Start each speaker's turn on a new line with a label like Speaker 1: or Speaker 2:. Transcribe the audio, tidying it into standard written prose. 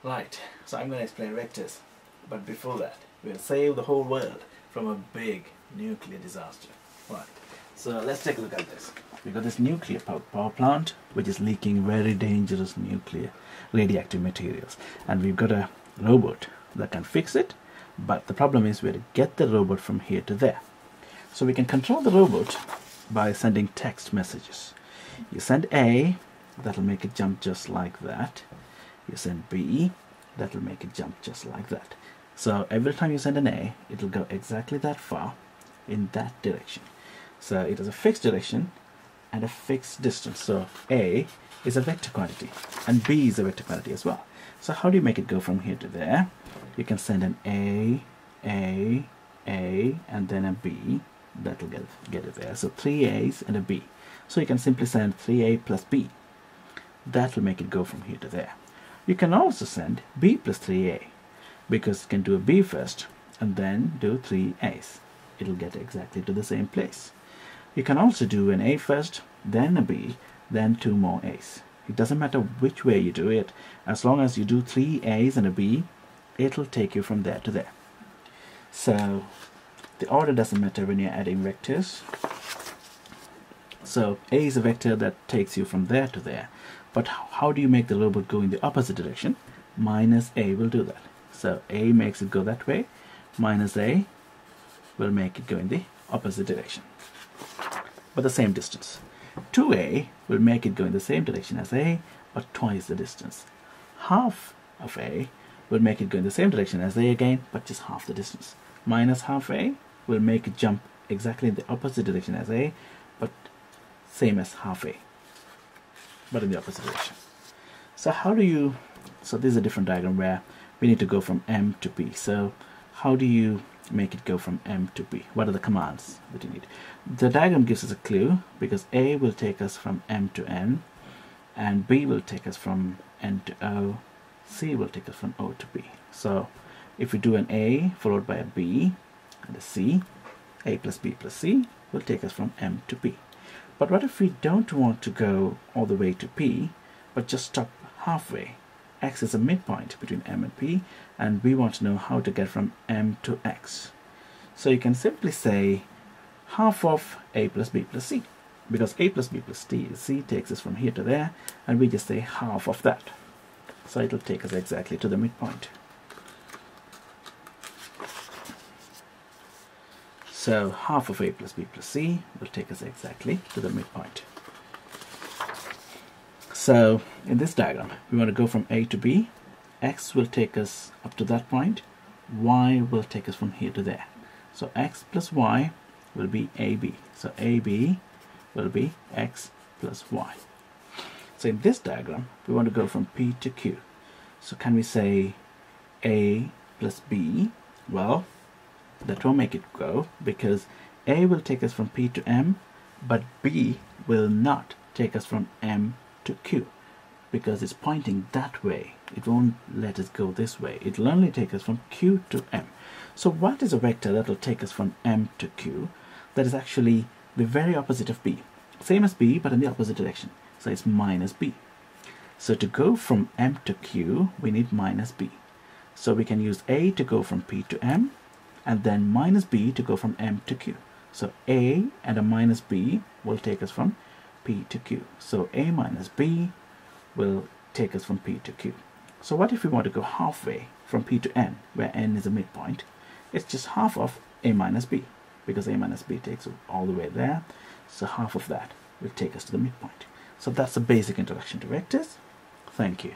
Speaker 1: Right, so I'm going to explain vectors, but before that, we'll save the whole world from a big nuclear disaster. Right, so let's take a look at this. We've got this nuclear power plant which is leaking very dangerous nuclear radioactive materials, and we've got a robot that can fix it, but the problem is we have to get the robot from here to there. So we can control the robot by sending text messages. You send A, that'll make it jump just like that. You send B, that'll make it jump just like that. So every time you send an A, it'll go exactly that far in that direction. So it has a fixed direction and a fixed distance. So A is a vector quantity and B is a vector quantity as well. So how do you make it go from here to there? You can send an A, and then a B. That'll get it there. So 3 A's and a B. So you can simply send 3A plus B. That will make it go from here to there. You can also send B plus 3A, because you can do a B first and then do 3 A's. It'll get exactly to the same place. You can also do an A first, then a B, then 2 more A's. It doesn't matter which way you do it, as long as you do 3 A's and a B, it'll take you from there to there. So the order doesn't matter when you're adding vectors. So A is a vector that takes you from there to there. But how do you make the robot go in the opposite direction? Minus A will do that. So A makes it go that way, minus A will make it go in the opposite direction, but the same distance. 2A will make it go in the same direction as A, but twice the distance. Half of A will make it go in the same direction as A again, but just half the distance. Minus half A will make it jump exactly in the opposite direction as A, but same as half A, but in the opposite direction. So how do you, so this is a different diagram where we need to go from M to P. So how do you make it go from M to P? What are the commands that you need? The diagram gives us a clue, because A will take us from M to N, and B will take us from N to O, C will take us from O to P. So if we do an A followed by a B and a C, A plus B plus C will take us from M to P. But what if we don't want to go all the way to P, but just stop halfway? X is a midpoint between M and P, and we want to know how to get from M to X. So you can simply say half of A plus B plus C, because A plus B plus C takes us from here to there, and we just say half of that. So it'll take us exactly to the midpoint. So half of A plus B plus C will take us exactly to the midpoint. So in this diagram, we want to go from A to B. X will take us up to that point. Y will take us from here to there. So X plus Y will be AB. So AB will be X plus Y. So in this diagram, we want to go from P to Q. So can we say A plus B? Well, that won't make it go, because A will take us from P to M, but B will not take us from M to Q, because it's pointing that way. It won't let us go this way. It'll only take us from Q to M. So what is a vector that will take us from M to Q? That is actually the very opposite of B. Same as B, but in the opposite direction. So it's minus B. So to go from M to Q, we need minus B. So we can use A to go from P to M, and then minus B to go from M to Q. So A and a minus B will take us from P to Q. So A minus B will take us from P to Q. So what if we want to go halfway from P to N, where N is a midpoint? It's just half of A minus B, because A minus B takes us all the way there. So half of that will take us to the midpoint. So that's the basic introduction to vectors. Thank you.